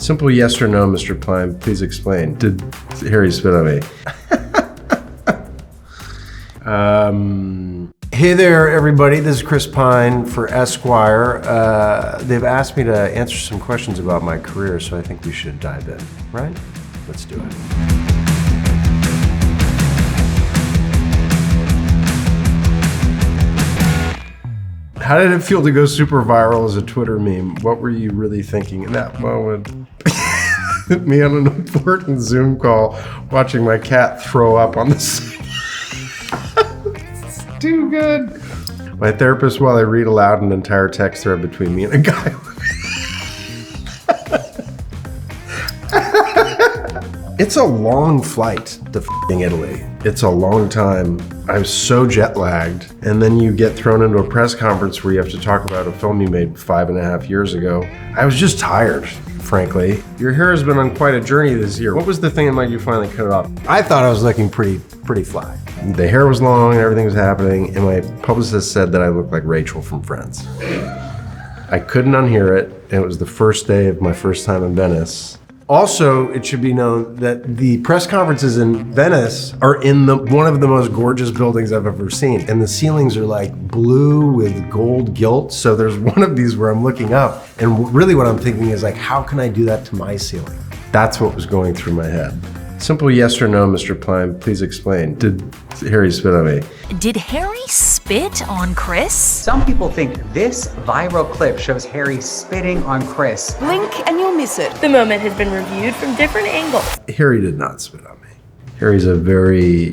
Simple yes or no, Mr. Pine. Please explain. Did Harry spit on me? Hey there, everybody. This is Chris Pine for Esquire. They've asked me to answer some questions about my career, so I think we should dive in, right? Let's do it. How did it feel to go super viral as a Twitter meme? What were you really thinking in that moment? Me on an important Zoom call, watching my cat throw up on the side. It's too good. My therapist, while I read aloud an entire text thread between me and a guy. It's a long flight to f***ing Italy. It's a long time. I'm so jet lagged. And then you get thrown into a press conference where you have to talk about a film you made 5.5 years ago. I was just tired, frankly. Your hair has been on quite a journey this year. What was the thing that made you finally cut it off? I thought I was looking pretty fly. The hair was long and everything was happening, and my publicist said that I looked like Rachel from Friends. I couldn't unhear it, and it was the first day of my first time in Venice. Also, it should be known that the press conferences in Venice are in one of the most gorgeous buildings I've ever seen. And the ceilings are like blue with gold gilt. So there's one of these where I'm looking up, and really what I'm thinking is like, how can I do that to my ceiling? That's what was going through my head. Simple yes or no, Mr. Pine. Please explain. Did Harry spit on me? Did Harry spit on Chris? Some people think this viral clip shows Harry spitting on Chris. Blink and you'll miss it. The moment has been reviewed from different angles. Harry did not spit on me. Harry's a very,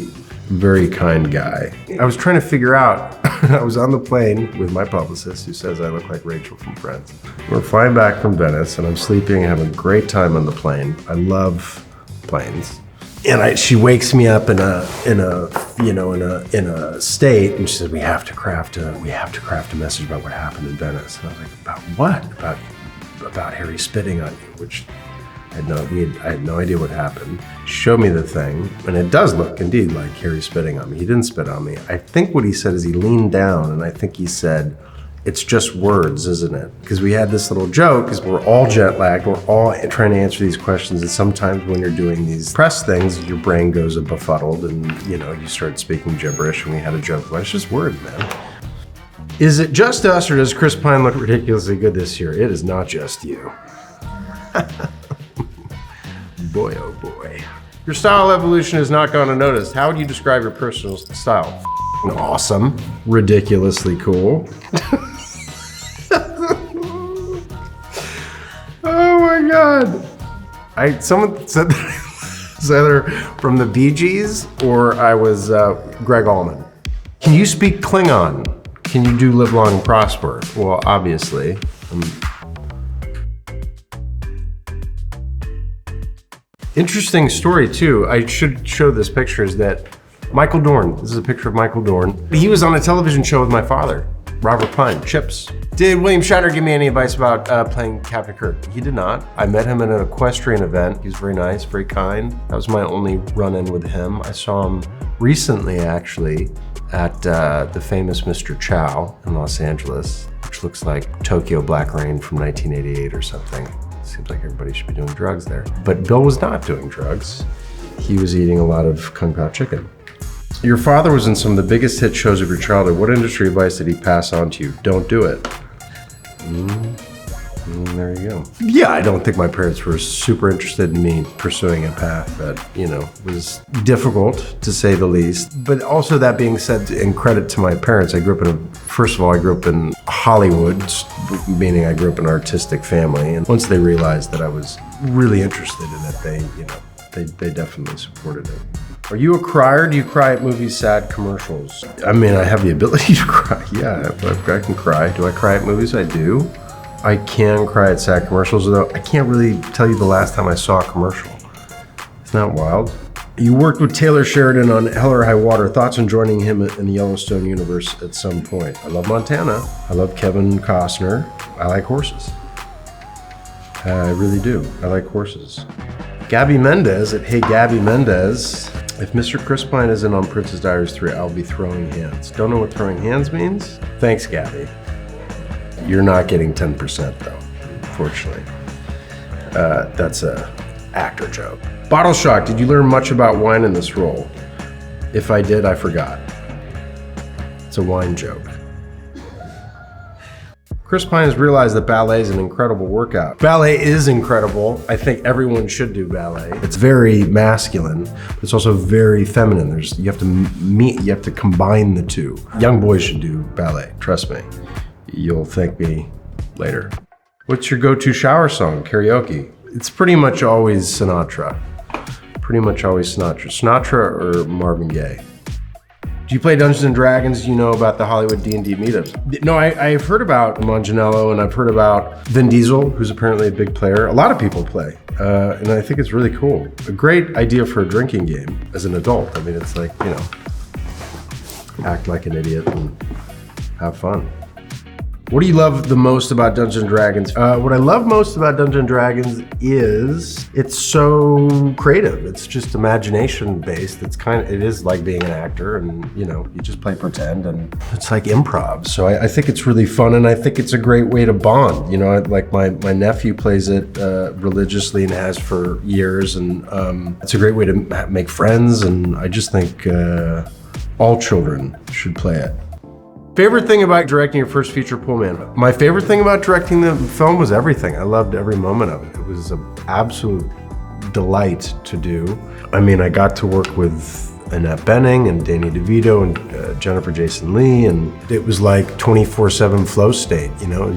very kind guy. I was trying to figure out, I was on the plane with my publicist who says I look like Rachel from Friends. We're flying back from Venice and I'm sleeping, having a great time on the plane. I love planes. And she wakes me up in a state, and she said, we have to craft a message about what happened in Venice. And I was like, about what? About Harry spitting on you, which I had no idea what happened. She showed me the thing, and it does look indeed like Harry spitting on me. He didn't spit on me. I think what he said is he leaned down, and I think he said, it's just words, isn't it? Because we had this little joke, because we're all jet lagged, we're all trying to answer these questions, and sometimes when you're doing these press things, your brain goes a befuddled, and you start speaking gibberish, and we had a joke, well, it's just words, man. Is it just us, or does Chris Pine look ridiculously good this year? It is not just you. Boy, oh boy. Your style evolution has not gone unnoticed. How would you describe your personal style? Awesome, ridiculously cool. Oh my God. Someone said that I was either from the Bee Gees or I was Greg Allman. Can you speak Klingon? Can you do live long and prosper? Well, obviously. Interesting story too. I should show this picture is that Michael Dorn, this is a picture of Michael Dorn. He was on a television show with my father, Robert Pine, Chips. Did William Shatner give me any advice about playing Captain Kirk? He did not. I met him at an equestrian event. He was very nice, very kind. That was my only run-in with him. I saw him recently, actually, at the famous Mr. Chow in Los Angeles, which looks like Tokyo Black Rain from 1988 or something. Seems like everybody should be doing drugs there. But Bill was not doing drugs. He was eating a lot of Kung Pao chicken. Your father was in some of the biggest hit shows of your childhood. What industry advice did he pass on to you? Don't do it. There you go. Yeah, I don't think my parents were super interested in me pursuing a path that, was difficult to say the least. But also that being said, in credit to my parents, I grew up in Hollywood, meaning I grew up in an artistic family. And once they realized that I was really interested in it, they definitely supported it. Are you a crier? Do you cry at movies, sad commercials? I mean, I have the ability to cry. Yeah, I can cry. Do I cry at movies? I do. I can cry at sad commercials, though I can't really tell you the last time I saw a commercial. Isn't that wild? You worked with Taylor Sheridan on Hell or High Water. Thoughts on joining him in the Yellowstone universe at some point? I love Montana. I love Kevin Costner. I like horses. I really do. I like horses. Gabby Mendez at Hey Gabby Mendez. If Mr. Chris Pine isn't on Princess Diaries 3, I'll be throwing hands. Don't know what throwing hands means? Thanks, Gabby. You're not getting 10% though, unfortunately. That's a actor joke. Bottle shock, did you learn much about wine in this role? If I did, I forgot. It's a wine joke. Chris Pine has realized that ballet is an incredible workout. Ballet is incredible. I think everyone should do ballet. It's very masculine, but it's also very feminine. You have to combine the two. Young boys should do ballet, trust me. You'll thank me later. What's your go-to shower song, karaoke? It's pretty much always Sinatra. Sinatra or Marvin Gaye. Do you play Dungeons & Dragons? Do you know about the Hollywood D&D meetups? No, I've heard about Manganiello and I've heard about Vin Diesel, who's apparently a big player. A lot of people play, and I think it's really cool. A great idea for a drinking game as an adult. I mean, it's like, you know, act like an idiot and have fun. What do you love the most about Dungeons & Dragons? What I love most about Dungeons & Dragons is it's so creative. It's just imagination based. It is like being an actor and, you know, you just play pretend and it's like improv. So I think it's really fun and I think it's a great way to bond. You know, like my nephew plays it religiously and has for years and it's a great way to make friends and I just think all children should play it. Favorite thing about directing your first feature Pullman? My favorite thing about directing the film was everything. I loved every moment of it. It was an absolute delight to do. I mean, I got to work with Annette Bening and Danny DeVito and Jennifer Jason Leigh, and it was like 24/7 flow state, you know?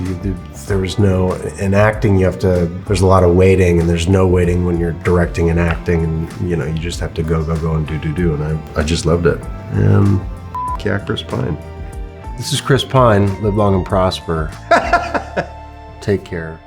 There was no, in acting there's a lot of waiting and there's no waiting when you're directing and acting and, you know, you just have to go and do, and I just loved it. And yeah, Chris Pine. This is Chris Pine. Live long and prosper. Take care.